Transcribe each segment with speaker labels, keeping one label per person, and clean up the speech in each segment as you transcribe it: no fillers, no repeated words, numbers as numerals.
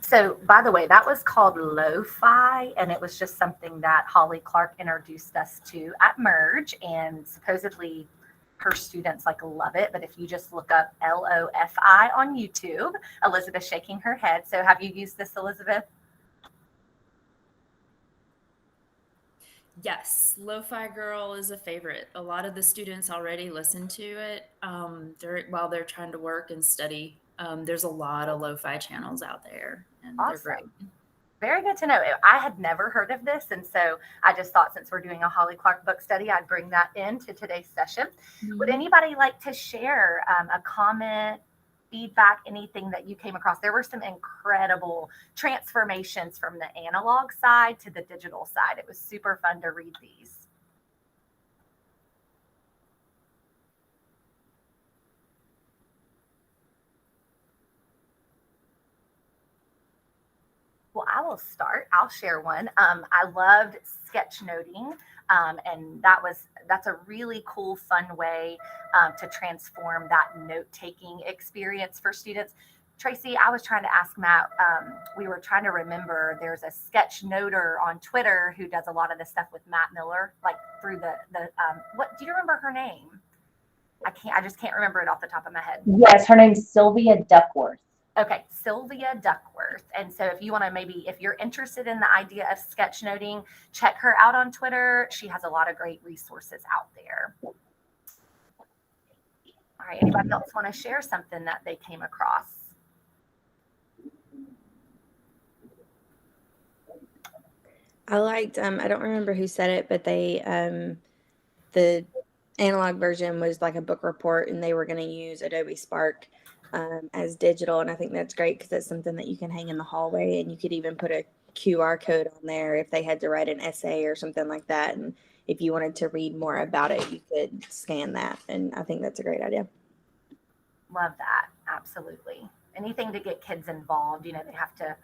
Speaker 1: So, by the way, that was called Lo-Fi, and it was just something that Holly Clark introduced us to at Merge, and supposedly her students like love it. But if you just look up Lo-Fi on YouTube, Elizabeth's shaking her head. So, have you used this, Elizabeth?
Speaker 2: Yes, Lo-Fi Girl is a favorite. A lot of the students already listen to it while they're trying to work and study. There's a lot of lo-fi channels out there, and they're great.
Speaker 1: Awesome. Very good to know. I had never heard of this, and so I just thought since we're doing a Holly Clark book study, I'd bring that into today's session. Would
Speaker 2: Mhm.
Speaker 1: anybody like to share a comment, feedback, anything that you came across? There were some incredible transformations from the analog side to the digital side. It was super fun to read these. Well, I will start. I'll share one. I loved sketchnoting, and that's a really cool, fun way to transform that note taking experience for students. Tracy, I was trying to ask Matt. We were trying to remember. There's a sketch noter on Twitter who does a lot of this stuff with Matt Miller, like through the. What do you remember her name? I can't. I just can't remember it off the top of my head.
Speaker 3: Yes, her name's Sylvia Duckworth.
Speaker 1: Okay, Sylvia Duckworth. And so if you want to maybe, if you're interested in the idea of sketchnoting, check her out on Twitter. She has a lot of great resources out there. All right, anybody else want to share something that they came across?
Speaker 4: I liked, I don't remember who said it, but the analog version was like a book report, and they were going to use Adobe Spark as digital. And I think that's great because it's something that you can hang in the hallway, and you could even put a QR code on there if they had to write an essay or something like that. And if you wanted to read more about it, you could scan that. And I think that's a great idea.
Speaker 1: Love that. Absolutely. Anything to get kids involved, they have to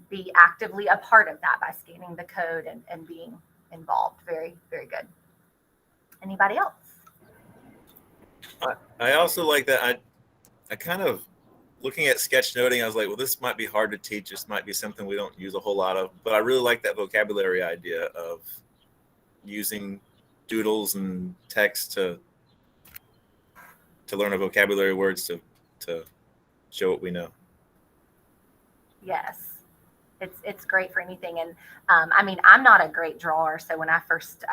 Speaker 1: be actively a part of that by scanning the code and being involved. Very, very good. Anybody else?
Speaker 5: I also like that. I kind of looking at sketchnoting, I was like, well, this might be hard to teach. This might be something we don't use a whole lot of. But I really like that vocabulary idea of using doodles and text to learn a vocabulary words to show what we know.
Speaker 1: Yes. It's great for anything. And I mean, I'm not a great drawer. So when I first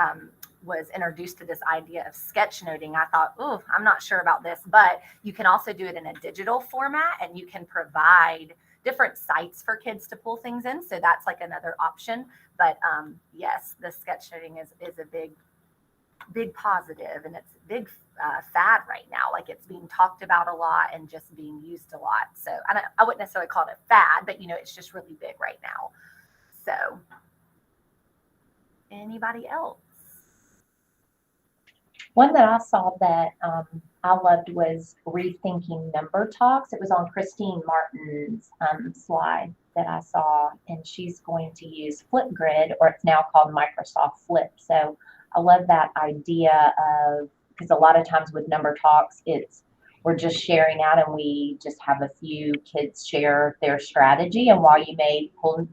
Speaker 1: was introduced to this idea of sketchnoting, I thought, oh, I'm not sure about this. But you can also do it in a digital format, and you can provide different sites for kids to pull things in. So that's like another option. But yes, the sketchnoting is a big positive, and it's a big fad right now. Like, it's being talked about a lot and just being used a lot. So I wouldn't necessarily call it a fad, but it's just really big right now. So anybody else?
Speaker 3: One that I saw that I loved was Rethinking Number Talks. It was on Christine Martin's slide that I saw, and she's going to use Flipgrid, or it's now called Microsoft Flip. So I love that idea of, because a lot of times with Number Talks, we're just sharing out, and we just have a few kids share their strategy. And while you may pull,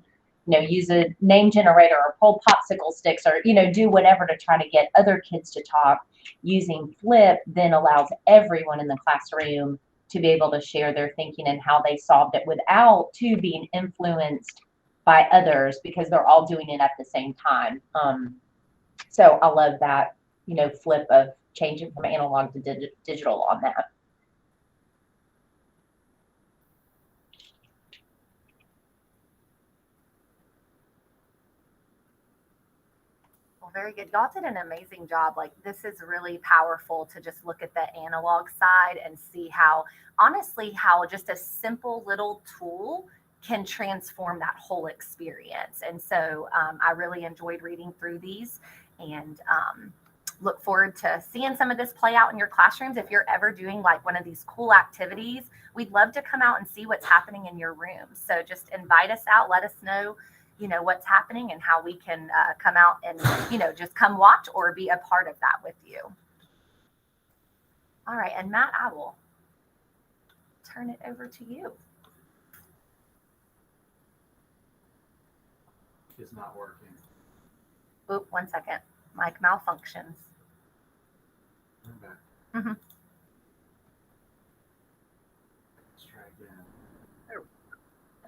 Speaker 3: use a name generator or pull popsicle sticks, or, do whatever to try to get other kids to talk, using Flip then allows everyone in the classroom to be able to share their thinking and how they solved it without being influenced by others, because they're all doing it at the same time. So I love that, flip of changing from analog to digital on that.
Speaker 1: Well, very good. Y'all did an amazing job. Like, this is really powerful to just look at the analog side and see how, honestly, how just a simple little tool can transform that whole experience. And so I really enjoyed reading through these, and look forward to seeing some of this play out in your classrooms. If you're ever doing like one of these cool activities, we'd love to come out and see what's happening in your room. So just invite us out, let us know what's happening and how we can come out and, just come watch or be a part of that with you. All right. And Matt, I will turn it over to you.
Speaker 6: is not working.
Speaker 1: Oop, 1 second. Mic malfunctions.
Speaker 6: Okay.
Speaker 1: Mhm.
Speaker 6: Let's try again. There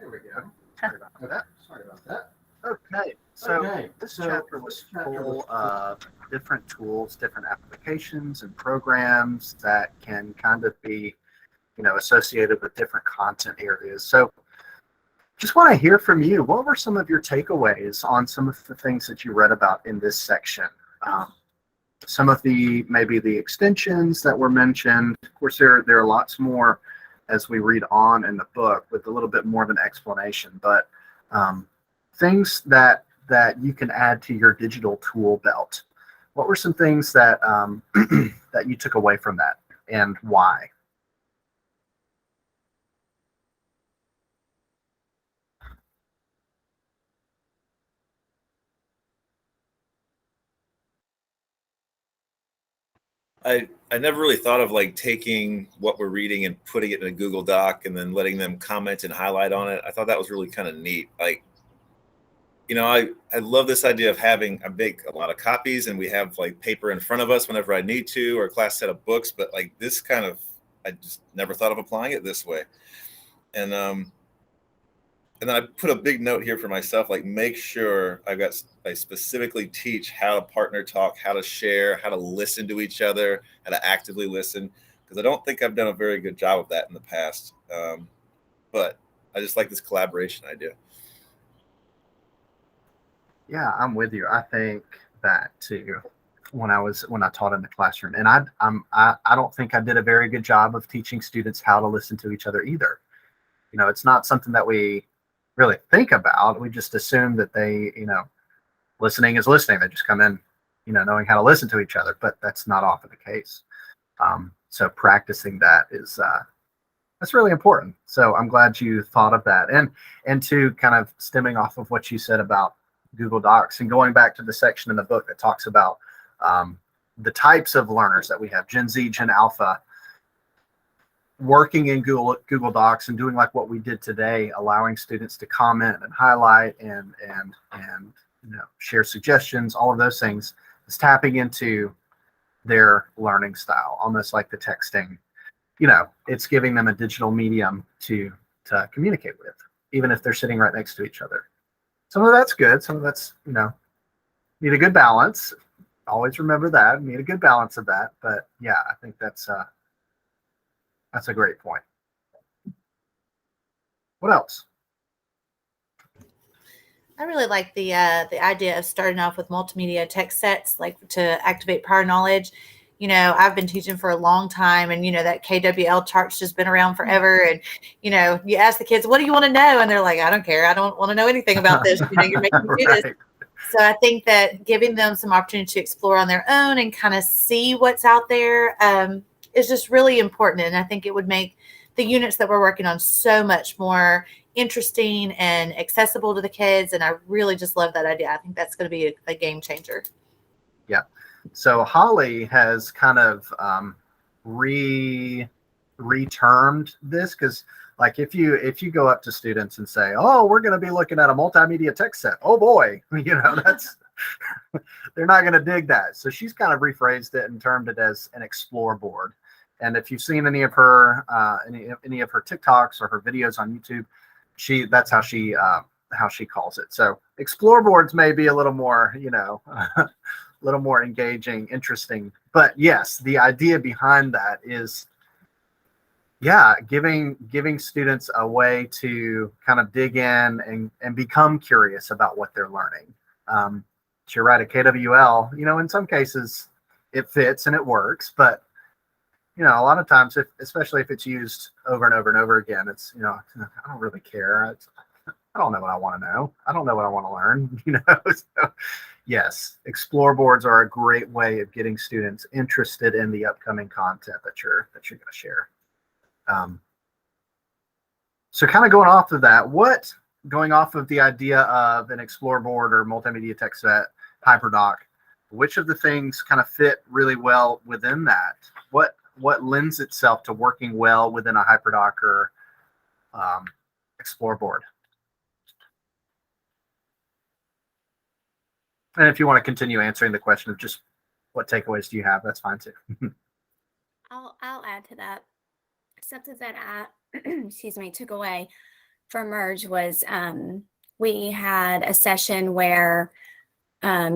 Speaker 6: we go. Sorry about that. Sorry about that.
Speaker 7: Okay, so
Speaker 6: Okay,
Speaker 7: this
Speaker 6: so
Speaker 7: chapter was
Speaker 6: this chapter
Speaker 7: full
Speaker 6: was
Speaker 7: of different tools, different applications and programs that can kind of be, associated with different content areas. So just want to hear from you. What were some of your takeaways on some of the things that you read about in this section? Some of maybe the extensions that were mentioned. Of course, there are lots more as we read on in the book with a little bit more of an explanation, but things that you can add to your digital tool belt. What were some things that that you took away from that, and why?
Speaker 5: I never really thought of like taking what we're reading and putting it in a Google Doc and then letting them comment and highlight on it. I thought that was really kind of neat. Like, I love this idea of having, I make a lot of copies and we have like paper in front of us whenever I need to, or a class set of books, but like this kind of, I just never thought of applying it this way. And then I put a big note here for myself, like make sure I specifically teach how to partner talk, how to share, how to listen to each other, how to actively listen, because I don't think I've done a very good job of that in the past. But I just like this collaboration idea.
Speaker 7: Yeah, I'm with you. I think that too. When I taught in the classroom, and I don't think I did a very good job of teaching students how to listen to each other either. It's not something that we really think about. We just assume that listening is listening. They just come in, knowing how to listen to each other, but that's not often the case. So practicing that is that's really important. So I'm glad you thought of that, and to kind of stemming off of what you said about Google Docs and going back to the section in the book that talks about the types of learners that we have, Gen Z, Gen Alpha, working in Google Docs and doing like what we did today, allowing students to comment and highlight and share suggestions, all of those things, is tapping into their learning style, almost like the texting. It's giving them a digital medium to communicate with, even if they're sitting right next to each other. Some of that's good. Some of that's, need a good balance. Always remember that. Need a good balance of that. But yeah, I think that's a great point. What else?
Speaker 8: I really like the idea of starting off with multimedia text sets, like to activate prior knowledge. I've been teaching for a long time, and that KWL chart's just been around forever. And you ask the kids, "What do you want to know?" And they're like, "I don't care. I don't want to know anything about this. You're making me do this."
Speaker 7: Right.
Speaker 8: So I think that giving them some opportunity to explore on their own and kind of see what's out there is just really important. And I think it would make the units that we're working on so much more interesting and accessible to the kids. And I really just love that idea. I think that's going to be a game changer.
Speaker 7: Yeah. So Holly has kind of retermed this, because like if you go up to students and say, "Oh, we're going to be looking at a multimedia text set," oh boy, that's they're not going to dig that. So she's kind of rephrased it and termed it as an explore board. And if you've seen any of her TikToks or her videos on YouTube, that's how she calls it. So explore boards may be a little more, a little more engaging, interesting. But yes, the idea behind that is, giving students a way to kind of dig in and become curious about what they're learning. You're right, at KWL, in some cases it fits and it works, but a lot of times, especially if it's used over and over and over again, it's, I don't really care. I don't know what I want to know. I don't know what I want to learn, So, yes, explore boards are a great way of getting students interested in the upcoming content that you're going to share. So kind of going off of that, going off of the idea of an explore board or multimedia text set, HyperDoc, which of the things kind of fit really well within that? What lends itself to working well within a HyperDoc or explore board? And if you want to continue answering the question of just what takeaways do you have, that's fine too.
Speaker 9: I'll add to that. Something that I excuse me, took away from Merge was we had a session where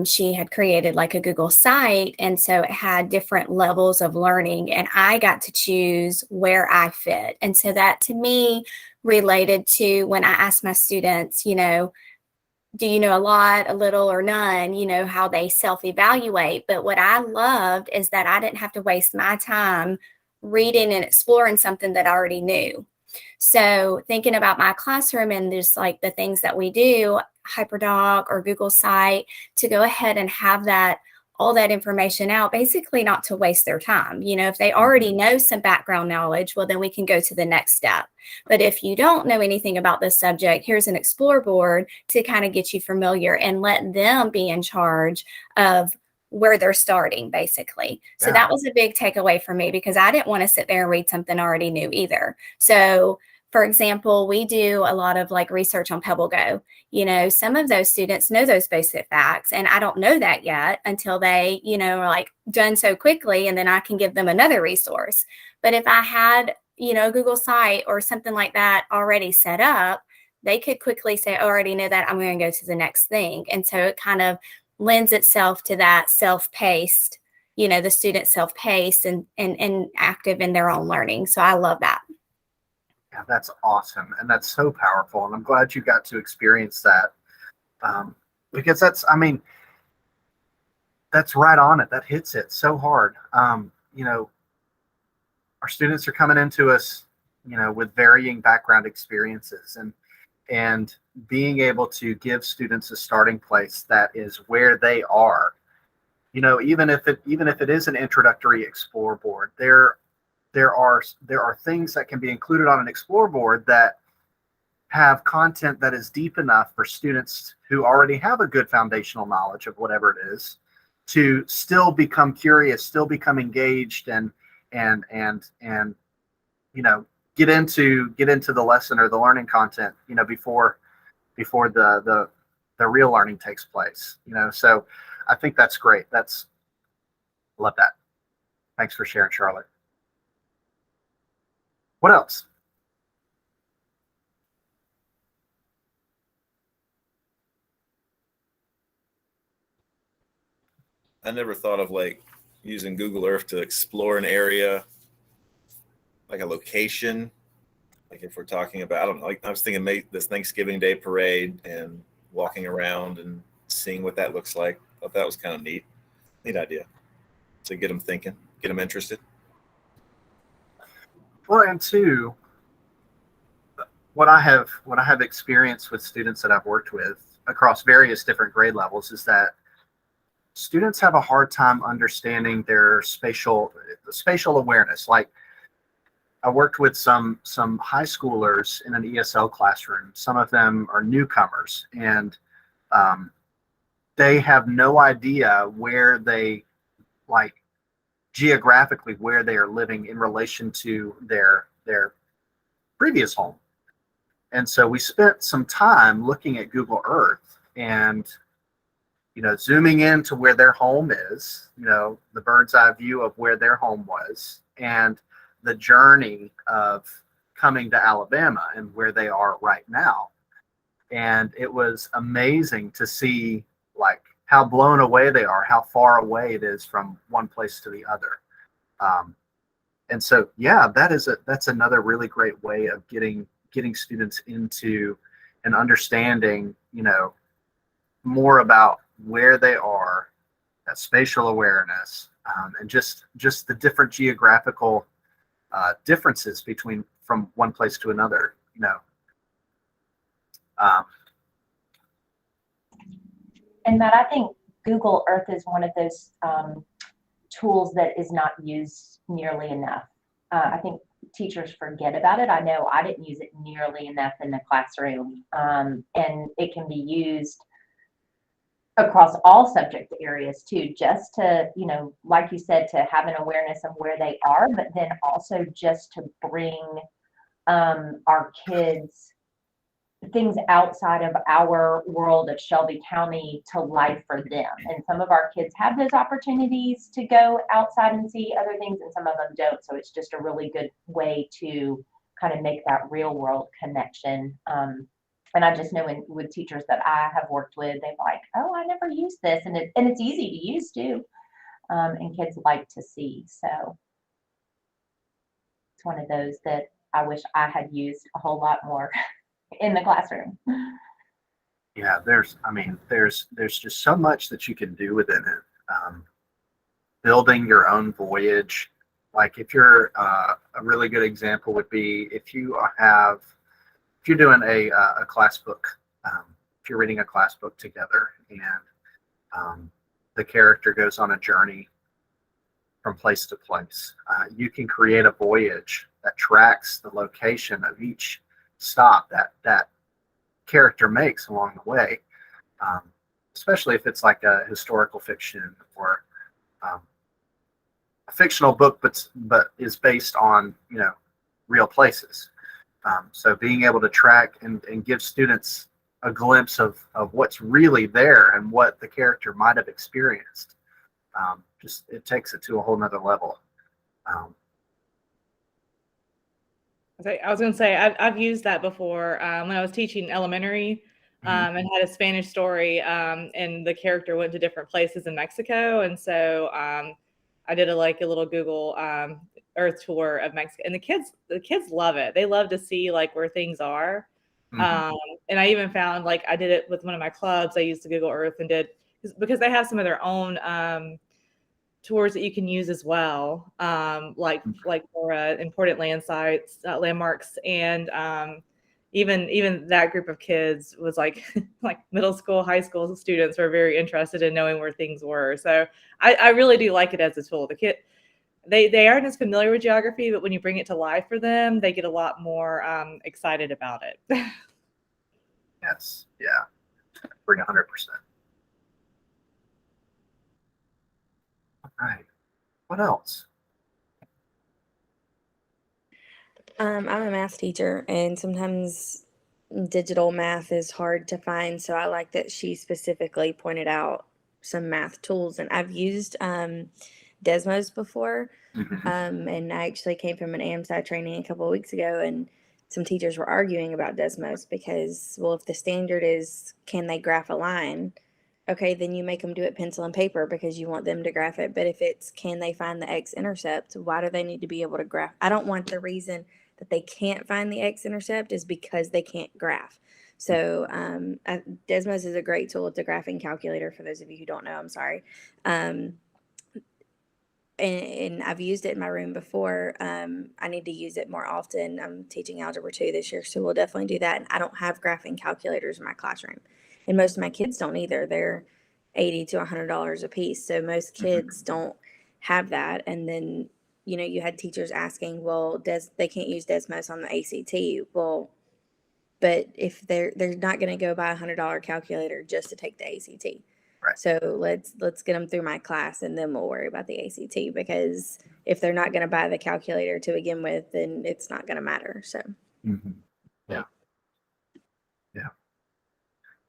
Speaker 9: she had created like a Google site, and so it had different levels of learning, and I got to choose where I fit. And so that to me related to when I asked my students, you know, do you know a lot, a little, or none, you know, how they self-evaluate. But what I loved is that I didn't have to waste my time reading and exploring something that I already knew. So thinking about my classroom and just like the things that we do, HyperDoc or Google Site, to go ahead and have that, all that information out, basically not to waste their time. You know, if they already know some background knowledge, well, then we can go to the next step. But if you don't know anything about this subject, here's an Explore board to kind of get you familiar and let them be in charge of where they're starting, basically. So that was a big takeaway for me, because I didn't want to sit there and read something I already knew either. So for example, we do a lot of like research on PebbleGo. You know, some of those students know those basic facts, and I don't know that yet until they, you know, are like done so quickly, and then I can give them another resource. But if I had, you know, Google Site or something like that already set up, they could quickly say, oh, I already know that, I'm going to go to the next thing. And so it kind of lends itself to that self-paced, you know, the student self-paced and active in their own learning. So I love that.
Speaker 7: Yeah, that's awesome. And that's so powerful. And I'm glad you got to experience that. Because that's, I mean, that's right on it. That hits it so hard. You know, our students are coming into us, you know, with varying background experiences, and being able to give students a starting place that is where they are. You know, even if it is an introductory Explore board, there are things that can be included on an Explore board that have content that is deep enough for students who already have a good foundational knowledge of whatever it is to still become curious, still become engaged, and you know, get into the lesson or the learning content, you know, before the real learning takes place. You know, so I think that's great. Love that. Thanks for sharing, Charlotte. What else?
Speaker 5: I never thought of like using Google Earth to explore an area, like a location. Like if we're talking about, I don't know, like I was thinking this Thanksgiving Day parade and walking around and seeing what that looks like. I thought that was kind of neat idea to get them thinking, get them interested.
Speaker 7: Well, and two, what I have experienced with students that I've worked with across various different grade levels is that students have a hard time understanding their spatial awareness. Like I worked with some high schoolers in an ESL classroom. Some of them are newcomers, and they have no idea where they, like, geographically where they are living in relation to their previous home. And so we spent some time looking at Google Earth and, you know, zooming in to where their home is, you know, the bird's eye view of where their home was, and the journey of coming to Alabama and where they are right now. And it was amazing to see, like, how blown away they are, how far away it is from one place to the other. And so, yeah, that's another really great way of getting students into and understanding, you know, more about where they are, that spatial awareness, and just the different geographical differences from one place to another, you know.
Speaker 3: And Matt, I think Google Earth is one of those tools that is not used nearly enough. I think teachers forget about it. I know I didn't use it nearly enough in the classroom, and it can be used across all subject areas too, just to, you know, like you said, to have an awareness of where they are, but then also just to bring our kids things outside of our world of Shelby County to life for them. And some of our kids have those opportunities to go outside and see other things, and some of them don't. So it's just a really good way to kind of make that real world connection. And I just know with teachers that I have worked with, they're like, oh, I never used this. And it's easy to use too. And kids like to see. So it's one of those that I wish I had used a whole lot more in the classroom.
Speaker 7: Yeah, there's just so much that you can do within it. Building your own voyage. Like if you're a really good example would be if you're doing a class book, if you're reading a class book together and the character goes on a journey from place to place, you can create a voyage that tracks the location of each stop that character makes along the way, especially if it's like a historical fiction or a fictional book, but is based on real places. So being able to track and give students a glimpse of what's really there and what the character might have experienced, just it takes it to a whole nother level.
Speaker 10: I was going to say, I've used that before when I was teaching elementary and had a Spanish story, and the character went to different places in Mexico. And so I did a little Google Earth tour of Mexico, and the kids love it. They love to see like where things are. And I even found I did it with one of my clubs. I used the Google Earth and did, because they have some of their own tours that you can use as well, like for important land sites, landmarks, and even that group of kids was like middle school, high school students were very interested in knowing where things were. So I really do like it as a tool. The kid, they aren't as familiar with geography, but when you bring it to life for them, they get a lot more excited about it.
Speaker 7: Yes, yeah, bring 100%. All right, what else?
Speaker 4: I'm a math teacher, and sometimes digital math is hard to find. So I like that she specifically pointed out some math tools, and I've used Desmos before. And I actually came from an AMSI training a couple of weeks ago, and some teachers were arguing about Desmos because, well, if the standard is can they graph a line, okay, then you make them do it pencil and paper because you want them to graph it. But if it's can they find the x-intercept, why do they need to be able to graph? I don't want the reason that they can't find the x-intercept is because they can't graph. So Desmos is a great tool. It's a graphing calculator for those of you who don't know. I'm sorry. And I've used it in my room before. I need to use it more often. I'm teaching Algebra 2 this year, so we'll definitely do that. And I don't have graphing calculators in my classroom. And most of my kids don't either. They're $80 to $100 a piece. So most kids don't have that. And then, you had teachers asking, well, they can't use Desmos on the ACT. Well, but if they're not going to go buy a $100 calculator just to take the ACT.
Speaker 7: Right.
Speaker 4: So let's get them through my class, and then we'll worry about the ACT, because if they're not going to buy the calculator to begin with, then it's not going to matter. So.
Speaker 7: Yeah.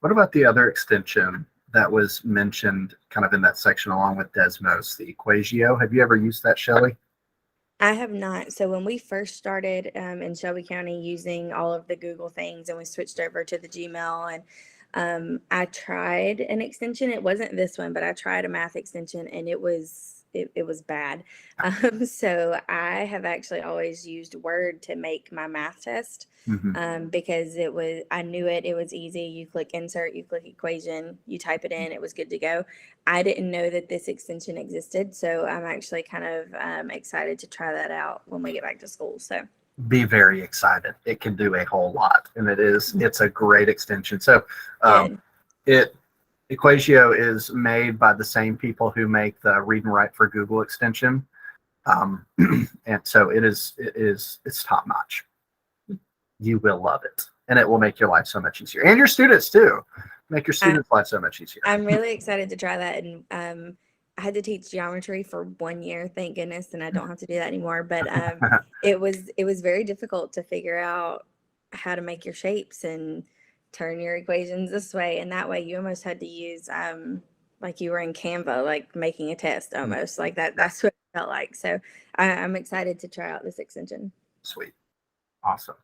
Speaker 7: What about the other extension that was mentioned kind of in that section along with Desmos, the Equatio? Have you ever used that, Shelley?
Speaker 4: I have not. So when we first started in Shelby County using all of the Google things, and we switched over to the Gmail, and I tried an extension. It wasn't this one, but I tried a math extension, and it was bad. So I have actually always used Word to make my math test, because I knew it was easy. You click insert, you click equation, you type it in, it was good to go. I didn't know that this extension existed, so I'm actually kind of excited to try that out when we get back to school. So
Speaker 7: be very excited. It can do a whole lot, and it's a great extension. So Equatio is made by the same people who make the Read and Write for Google extension. And so it's top notch. You will love it, and it will make your life so much easier, and your students too. Make your students' life so much easier.
Speaker 4: I'm really excited to try that. And I had to teach geometry for 1 year, thank goodness, and I don't have to do that anymore. But it was very difficult to figure out how to make your shapes and turn your equations this way, and that way you almost had to use like you were in Canva, like making a test almost like that. That's what it felt like. So I'm excited to try out this extension.
Speaker 7: Sweet. Awesome.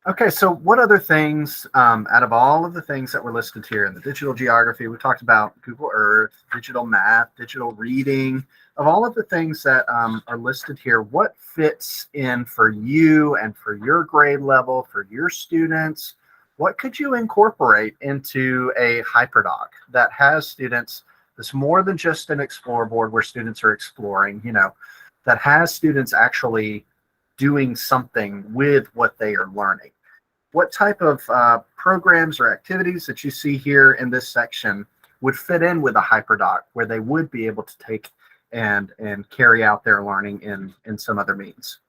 Speaker 7: Okay, so what other things, out of all of the things that were listed here in the digital geography, we talked about Google Earth, digital math, digital reading, of all of the things that are listed here, what fits in for you and for your grade level, for your students? What could you incorporate into a hyperdoc that has students, that's more than just an explore board where students are exploring, that has students actually doing something with what they are learning? What type of programs or activities that you see here in this section would fit in with a hyperdoc where they would be able to take and carry out their learning in some other means?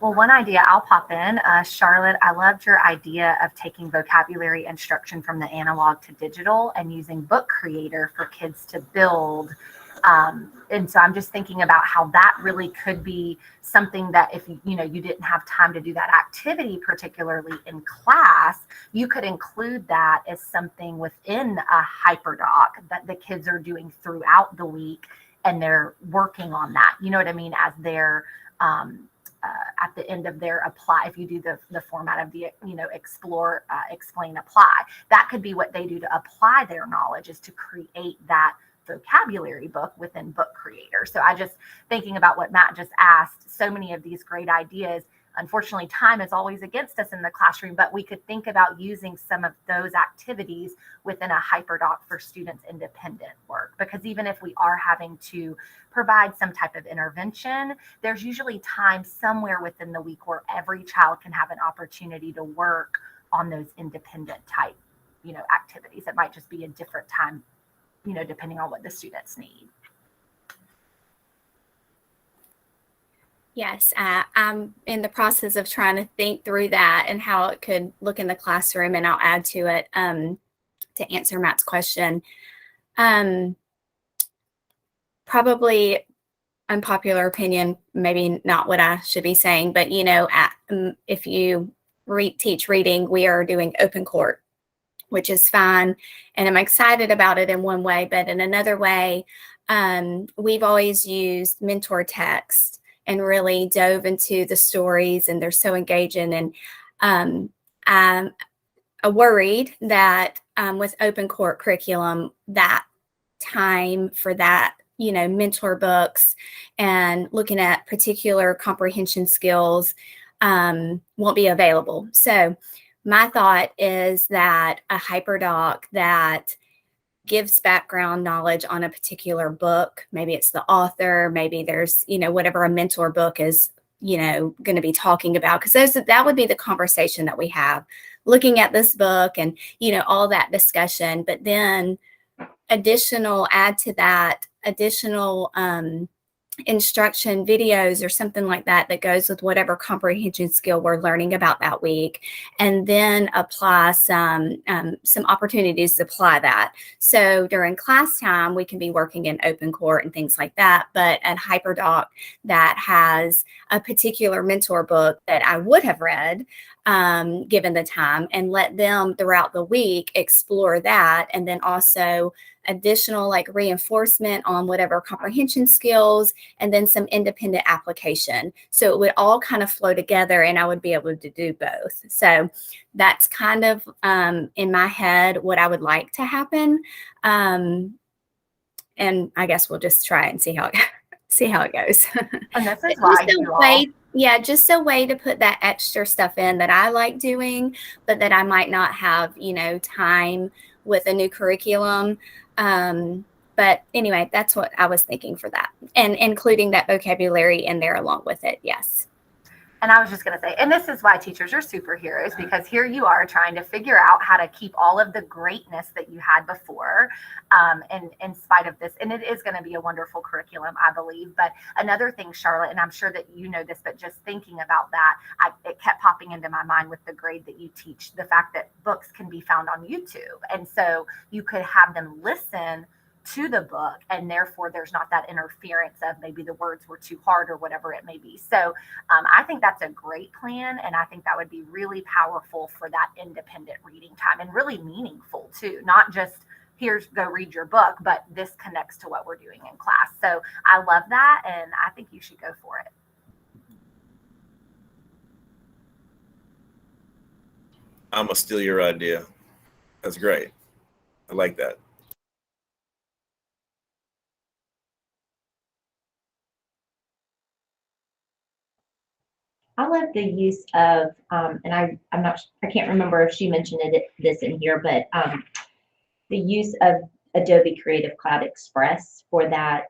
Speaker 1: Well, one idea I'll pop in, Charlotte, I loved your idea of taking vocabulary instruction from the analog to digital and using Book Creator for kids to build. And so I'm just thinking about how that really could be something that if you didn't have time to do that activity, particularly in class, you could include that as something within a hyperdoc that the kids are doing throughout the week, and they're working on that. You know what I mean? As they're at the end of their apply, if you do the format of the explore, explain, apply, that could be what they do to apply their knowledge, is to create that vocabulary book within Book Creator. So I just thinking about what Matt just asked, so many of these great ideas. Unfortunately, time is always against us in the classroom, but we could think about using some of those activities within a hyperdoc for students' independent work. Because even if we are having to provide some type of intervention, there's usually time somewhere within the week where every child can have an opportunity to work on those independent type, activities. It might just be a different time, depending on what the students need.
Speaker 9: Yes, I'm in the process of trying to think through that and how it could look in the classroom, and I'll add to it to answer Matt's question. Probably unpopular opinion, maybe not what I should be saying, but if you teach reading, we are doing open court, which is fine, and I'm excited about it in one way, but in another way, we've always used mentor text and really dove into the stories, and they're so engaging. And I'm worried that with open court curriculum, that time for that, mentor books and looking at particular comprehension skills won't be available. So my thought is that a hyperdoc that gives background knowledge on a particular book, maybe it's the author, maybe there's, whatever a mentor book is, going to be talking about, because that would be the conversation that we have looking at this book and, all that discussion. But then add to that additional instruction videos or something like that goes with whatever comprehension skill we're learning about that week, and then apply some opportunities to apply that. So during class time, we can be working in open court and things like that, but a hyperdoc that has a particular mentor book that I would have read given the time, and let them throughout the week explore that, and then also additional reinforcement on whatever comprehension skills, and then some independent application. So it would all kind of flow together, and I would be able to do both. So that's kind of in my head what I would like to happen. And I guess we'll just try and see how it goes.
Speaker 1: And this is why
Speaker 9: just a way to put that extra stuff in that I like doing, but that I might not have, time with a new curriculum. But anyway, that's what I was thinking for that, and including that vocabulary in there along with it. Yes.
Speaker 1: And I was just going to say, and this is why teachers are superheroes, because here you are trying to figure out how to keep all of the greatness that you had before, and in spite of this. And it is going to be a wonderful curriculum, I believe. But another thing, Charlotte, and I'm sure that you know this, but just thinking about that, it kept popping into my mind with the grade that you teach, the fact that books can be found on YouTube. And so you could have them listen to the book, and therefore there's not that interference of maybe the words were too hard or whatever it may be. So I think that's a great plan, and I think that would be really powerful for that independent reading time, and really meaningful too, not just here's go read your book, but this connects to what we're doing in class. So I love that, and I think you should go for it.
Speaker 5: I'm gonna steal your idea. That's great. I like that.
Speaker 3: I love the use of, and I can't remember if she mentioned this in here, but the use of Adobe Creative Cloud Express for that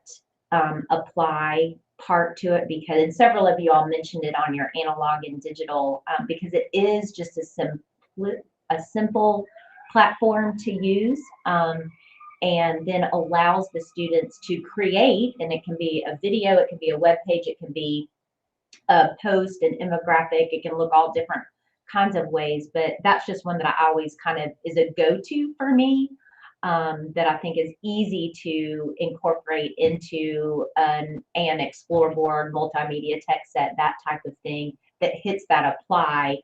Speaker 3: apply part to it, because and several of you all mentioned it on your analog and digital, because it is just a simple platform to use, and then allows the students to create, and it can be a video, it can be a web page, it can be a post, an infographic, it can look all different kinds of ways, but that's just one that I always kind of is a go-to for me, that I think is easy to incorporate into an Explore board, multimedia text set, that type of thing that hits that apply.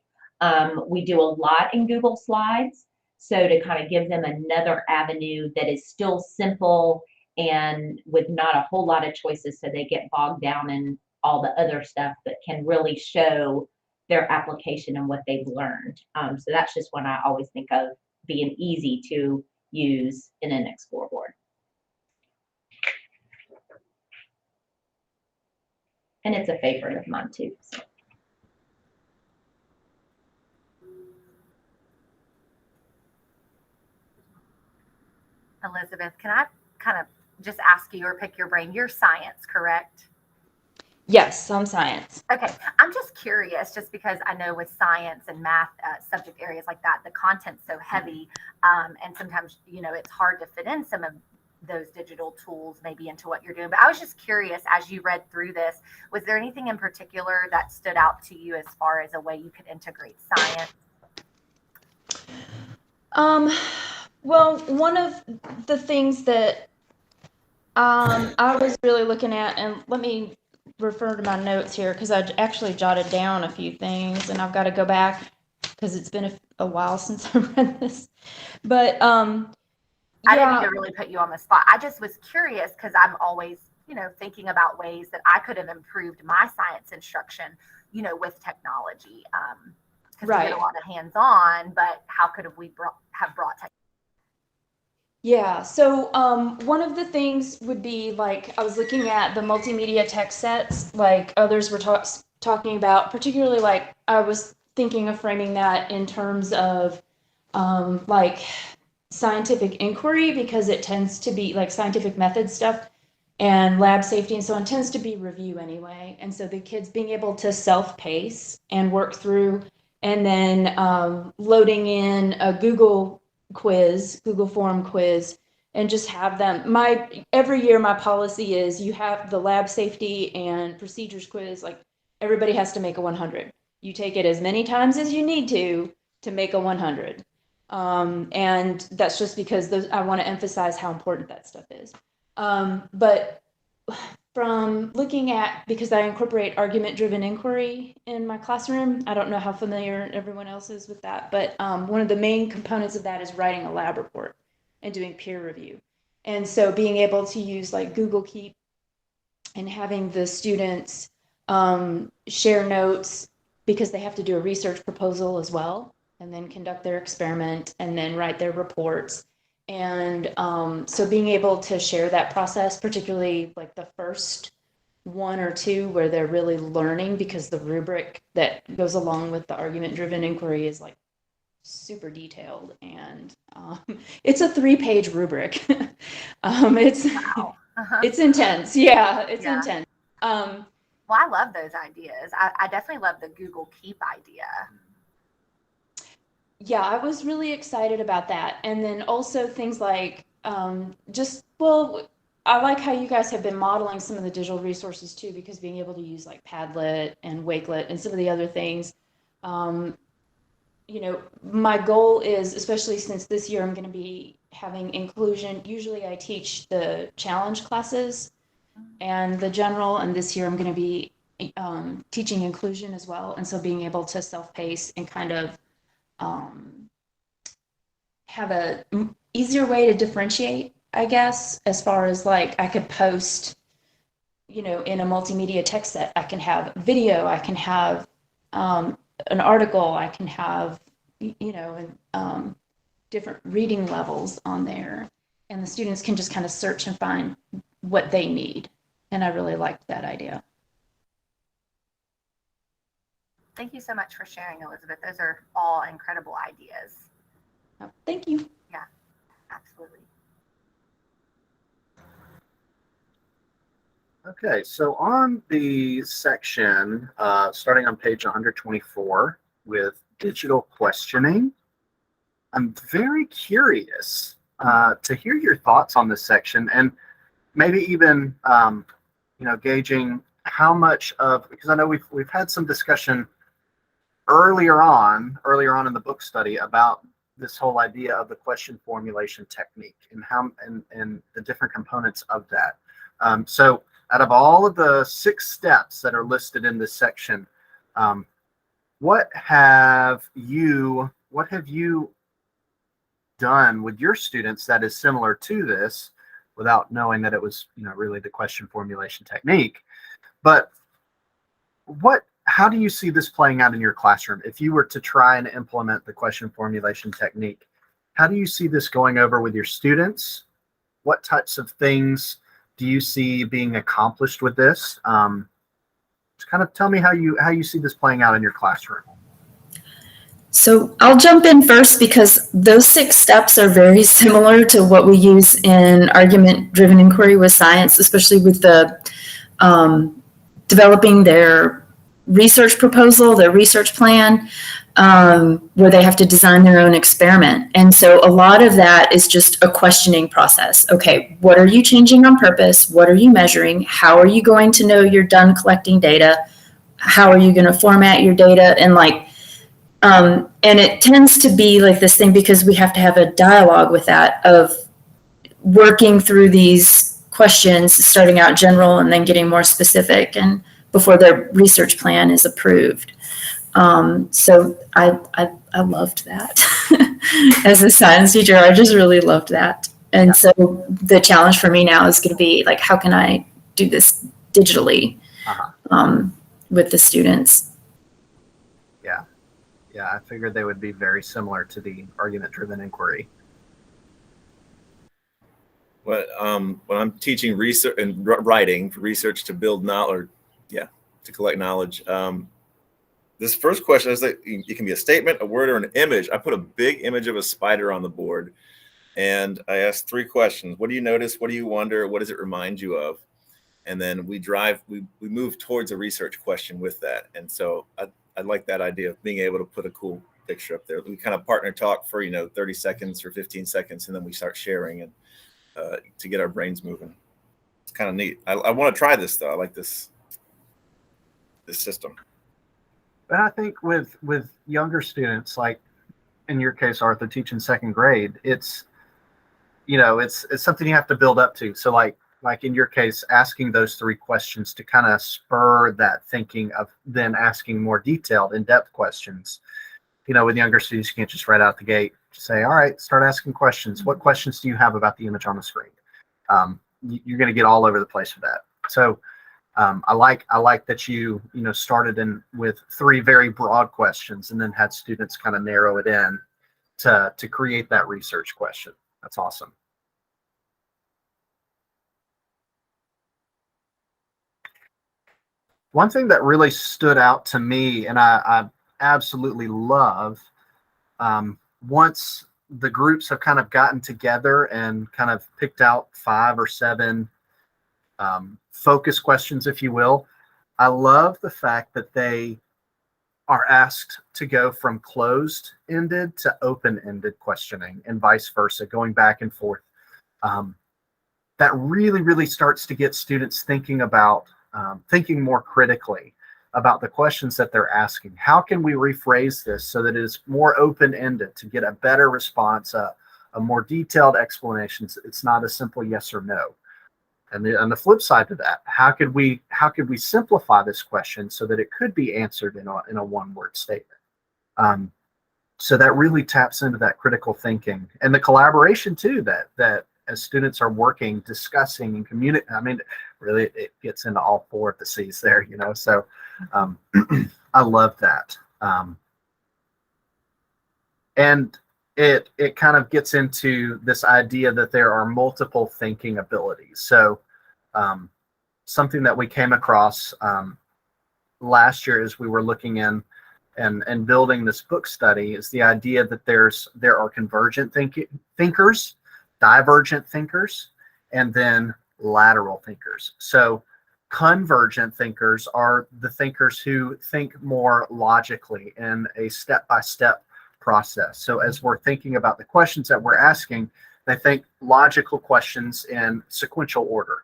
Speaker 3: We do a lot in Google Slides, so to kind of give them another avenue that is still simple and with not a whole lot of choices, so they get bogged down in all the other stuff, but can really show their application and what they've learned. So that's just one I always think of being easy to use in an Explore board. And it's a favorite of mine too. So.
Speaker 1: Elizabeth, can I kind of just ask you or pick your brain? You're science, correct?
Speaker 2: Yes, some science.
Speaker 1: Okay, I'm just curious, just because I know with science and math subject areas like that, the content's so heavy, and sometimes, it's hard to fit in some of those digital tools maybe into what you're doing. But I was just curious, as you read through this, was there anything in particular that stood out to you as far as a way you could integrate science?
Speaker 2: Well, one of the things that I was really looking at, and let me refer to my notes here because I actually jotted down a few things, and I've got to go back because it's been a while since I read this. But
Speaker 1: I didn't mean to really put you on the spot. I just was curious because I'm always, thinking about ways that I could have improved my science instruction, with technology. Because we get a lot of hands-on, but how could we have brought technology?
Speaker 2: Yeah, so one of the things would be, like, I was looking at the multimedia text sets, like others were talking about, particularly, like, I was thinking of framing that in terms of, like, scientific inquiry, because it tends to be, like, scientific method stuff and lab safety and so on tends to be review anyway. And so the kids being able to self-pace and work through, and then loading in a Google form quiz, and just have them. Every year my policy is you have the lab safety and procedures quiz, like everybody has to make a 100. You take it as many times as you need to make a 100. And that's just because I want to emphasize how important that stuff is. But from looking at, because I incorporate argument-driven inquiry in my classroom, I don't know how familiar everyone else is with that, but one of the main components of that is writing a lab report and doing peer review. And so being able to use like Google Keep and having the students share notes, because they have to do a research proposal as well, and then conduct their experiment and then write their reports. And so being able to share that process, particularly like the first one or two where they're really learning, because the rubric that goes along with the argument-driven inquiry is like super detailed, and it's a 3-page rubric. It's intense. Yeah, it's intense.
Speaker 1: Well, I love those ideas. I definitely love the Google Keep idea.
Speaker 2: Yeah, I was really excited about that. And then also things like well, I like how you guys have been modeling some of the digital resources too, because being able to use like Padlet and Wakelet and some of the other things. My goal is, especially since this year I'm going to be having inclusion. Usually I teach the challenge classes and the general, and this year I'm going to be teaching inclusion as well. And so being able to self-pace and kind of have a easier way to differentiate, I guess, as far as like I could post, in a multimedia text set, I can have video, I can have an article, I can have, different reading levels on there. And the students can just kind of search and find what they need. And I really liked that idea.
Speaker 1: Thank you so much for sharing, Elizabeth. Those are all incredible ideas.
Speaker 2: Oh, thank you.
Speaker 1: Yeah, absolutely.
Speaker 7: Okay, so on the section, starting on page 124 with digital questioning, I'm very curious to hear your thoughts on this section, and maybe even gauging how much of, because I know we've had some discussion earlier on in the book study about this whole idea of the question formulation technique and how and the different components of that. So out of all of the 6 steps that are listed in this section, what have you done with your students that is similar to this, without knowing that it was really the question formulation technique? But how do you see this playing out in your classroom? If you were to try and implement the question formulation technique, how do you see this going over with your students? What types of things do you see being accomplished with this? Just kind of tell me how you see this playing out in your classroom.
Speaker 11: So I'll jump in first because those 6 steps are very similar to what we use in argument-driven inquiry with science, especially with the developing their research proposal, their research plan, where they have to design their own experiment. And so a lot of that is just a questioning process. Okay, what are you changing on purpose? What are you measuring? How are you going to know you're done collecting data? How are you going to format your data? And it tends to be like this thing because we have to have a dialogue with that of working through these questions, starting out general and then getting more specific, and before their research plan is approved. So I loved that. As a science teacher, I just really loved that. And so the challenge for me now is going to be like, how can I do this digitally with the students?
Speaker 7: Yeah, I figured they would be very similar to the argument-driven inquiry.
Speaker 5: When I'm teaching research and writing research to build knowledge, to collect knowledge, this first question is that it can be a statement, a word, or an image. I put a big image of a spider on the board, and I asked 3 questions. What do you notice? What do you wonder? What does it remind you of? And then we move towards a research question with that. And so I like that idea of being able to put a cool picture up there. We kind of partner talk for 30 seconds or 15 seconds, and then we start sharing and to get our brains moving. It's kind of neat. I want to try this though. I like this system.
Speaker 7: But I think with younger students, like in your case, Arthur, teaching 2nd grade, it's something you have to build up to. So like in your case, asking those 3 questions to kind of spur that thinking of then asking more detailed, in-depth questions. With younger students, you can't just right out the gate say, all right, start asking questions. What questions do you have about the image on the screen? You're going to get all over the place with that. So I like that you started with 3 very broad questions and then had students kind of narrow it in to create that research question. That's awesome. One thing that really stood out to me, and I absolutely love, once the groups have kind of gotten together and kind of picked out 5 or 7 focus questions, if you will, I love the fact that they are asked to go from closed-ended to open-ended questioning and vice versa, going back and forth. That really, really starts to get students thinking about, thinking more critically about the questions that they're asking. How can we rephrase this so that it is more open-ended to get a better response, a more detailed explanation? It's not a simple yes or no. And on the flip side to that, how could we simplify this question so that it could be answered in a one-word statement? So that really taps into that critical thinking and the collaboration too, that as students are working, discussing, and communicating. I mean, really, it gets into all four of the C's there, you know. So I love that. And it kind of gets into this idea that there are multiple thinking abilities. So something that we came across last year as we were looking in and building this book study is the idea that there are convergent thinkers, divergent thinkers, and then lateral thinkers. So convergent thinkers are the thinkers who think more logically in a step-by-step process. So as we're thinking about the questions that we're asking, they think logical questions in sequential order,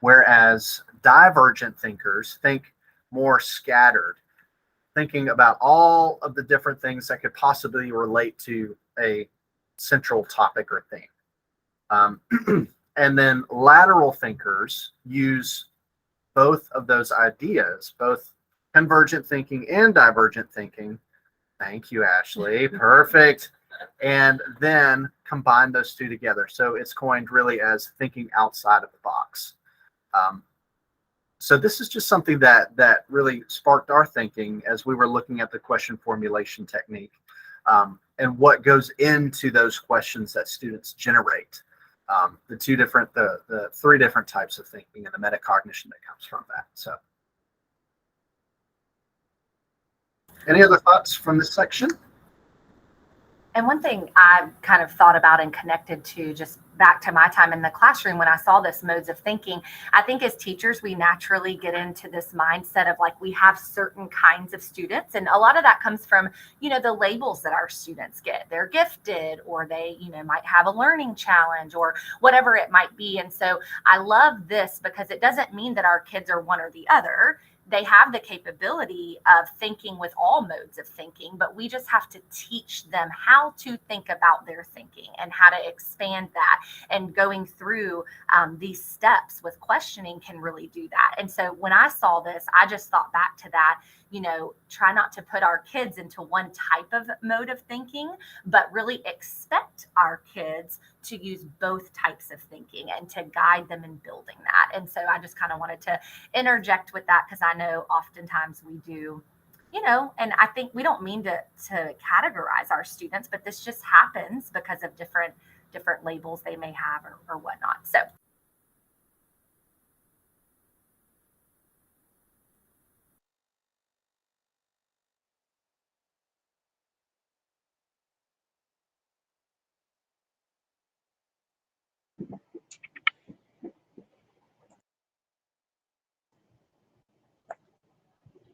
Speaker 7: whereas divergent thinkers think more scattered, thinking about all of the different things that could possibly relate to a central topic or theme. And then lateral thinkers use both of those ideas, both convergent thinking and divergent thinking. Thank you, Ashley. Perfect. And then combine those two together. So it's coined really as thinking outside of the box. So this is just something that really sparked our thinking as we were looking at the question formulation technique and what goes into those questions that students generate. The three different types of thinking and the metacognition that comes from that. So. Any other thoughts from this section?
Speaker 1: And one thing I kind of thought about and connected to just back to my time in the classroom when I saw this modes of thinking, I think as teachers, we naturally get into this mindset of like we have certain kinds of students. And a lot of that comes from, you know, the labels that our students get. They're gifted or they, you know, might have a learning challenge or whatever it might be. And so I love this because it doesn't mean that our kids are one or the other. They have the capability of thinking with all modes of thinking, but we just have to teach them how to think about their thinking and how to expand that. And going through these steps with questioning can really do that. And so when I saw this, I just thought back to that, you know, try not to put our kids into one type of mode of thinking, but really expect our kids to use both types of thinking and to guide them in building that. And so I just kind of wanted to interject with that because I know oftentimes we do, you know, and I think we don't mean to categorize our students, but this just happens because of different labels they may have or whatnot. So.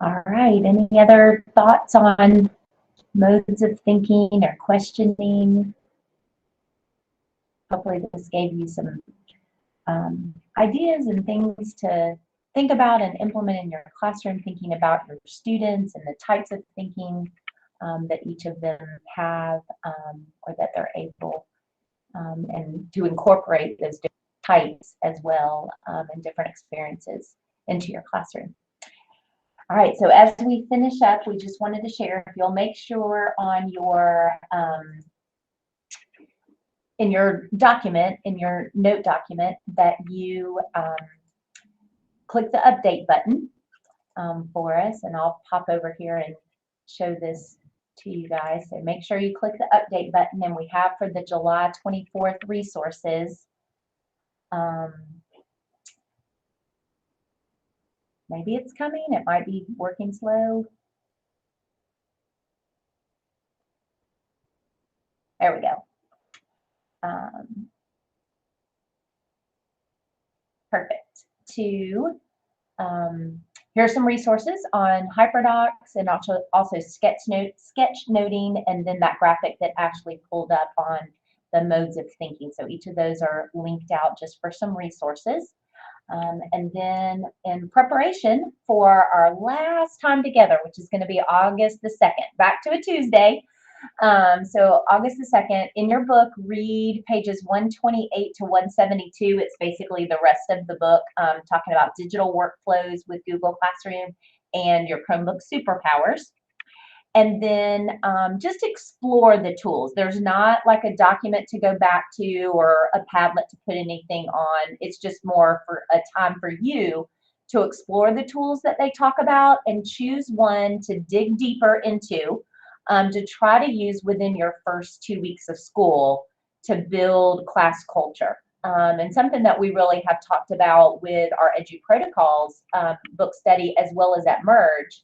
Speaker 3: All right, any other thoughts on modes of thinking or questioning? Hopefully this gave you some ideas and things to think about and implement in your classroom, thinking about your students and the types of thinking that each of them have or that they're able and to incorporate those different types as well and different experiences into your classroom. All right, so as we finish up, we just wanted to share, if you'll make sure on your in your document, in your note document, that you click the update button for us, and I'll pop over here and show this to you guys. So make sure you click the update button, and we have for the July 24th resources. Maybe it's coming, it might be working slow. There we go. Perfect. Here Here's some resources on hyperdocs and also sketchnoting, and then that graphic that actually pulled up on the modes of thinking. So each of those are linked out just for some resources. And then in preparation for our last time together, which is going to be August the 2nd, back to a Tuesday. So August the 2nd, in your book, read pages 128 to 172. It's basically the rest of the book, talking about digital workflows with Google Classroom and your Chromebook superpowers. And then just explore the tools. There's not like a document to go back to or a Padlet to put anything on. It's just more for a time for you to explore the tools that they talk about and choose one to dig deeper into, to try to use within your first 2 weeks of school to build class culture. And something that we really have talked about with our Edu Protocols book study, as well as at Merge,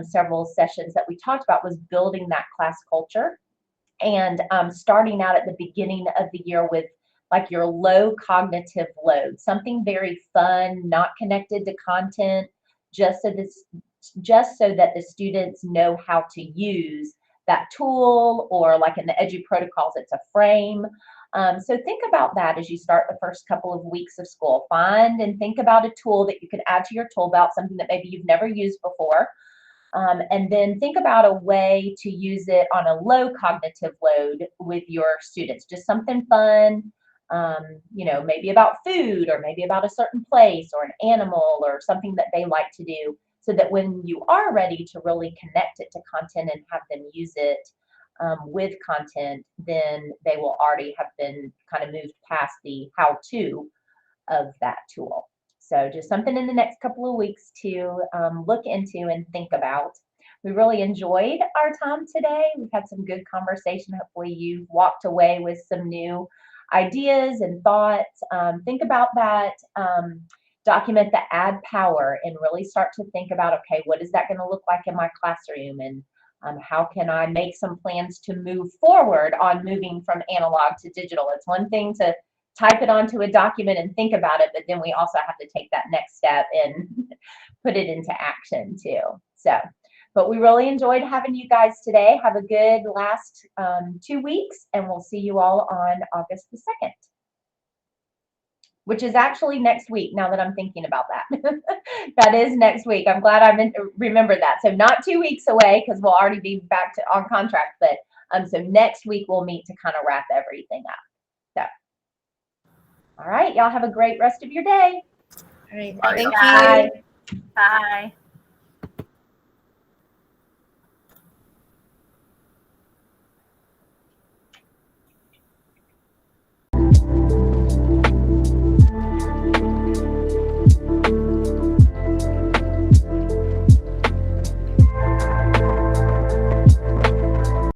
Speaker 3: several sessions that we talked about, was building that class culture and starting out at the beginning of the year with like your low cognitive load, something very fun, not connected to content, just so that the students know how to use that tool, or like in the Edu Protocols, it's a frame. So think about that as you start the first couple of weeks of school. Find and think about a tool that you could add to your tool belt, something that maybe you've never used before. And then think about a way to use it on a low cognitive load with your students. Just something fun, maybe about food, or maybe about a certain place or an animal or something that they like to do, so that when you are ready to really connect it to content and have them use it with content, then they will already have been kind of moved past the how-to of that tool. So just something in the next couple of weeks to look into and think about. We really enjoyed our time today. We've had some good conversation. Hopefully you've walked away with some new ideas and thoughts. Think about that. Document the add power and really start to think about, okay, what is that going to look like in my classroom? And how can I make some plans to move forward on moving from analog to digital? It's one thing to type it onto a document and think about it, but then we also have to take that next step and put it into action too. So, but we really enjoyed having you guys today. Have a good last 2 weeks, and we'll see you all on August the 2nd, which is actually next week, now that I'm thinking about that. That is next week. I'm glad I remembered that. So not 2 weeks away, because we'll already be back on contract, but so next week we'll meet to kind of wrap everything up. So, all right, y'all have a great rest of your day.
Speaker 8: All right.
Speaker 7: Bye.
Speaker 8: Thank
Speaker 1: Bye.
Speaker 8: you.
Speaker 1: Bye.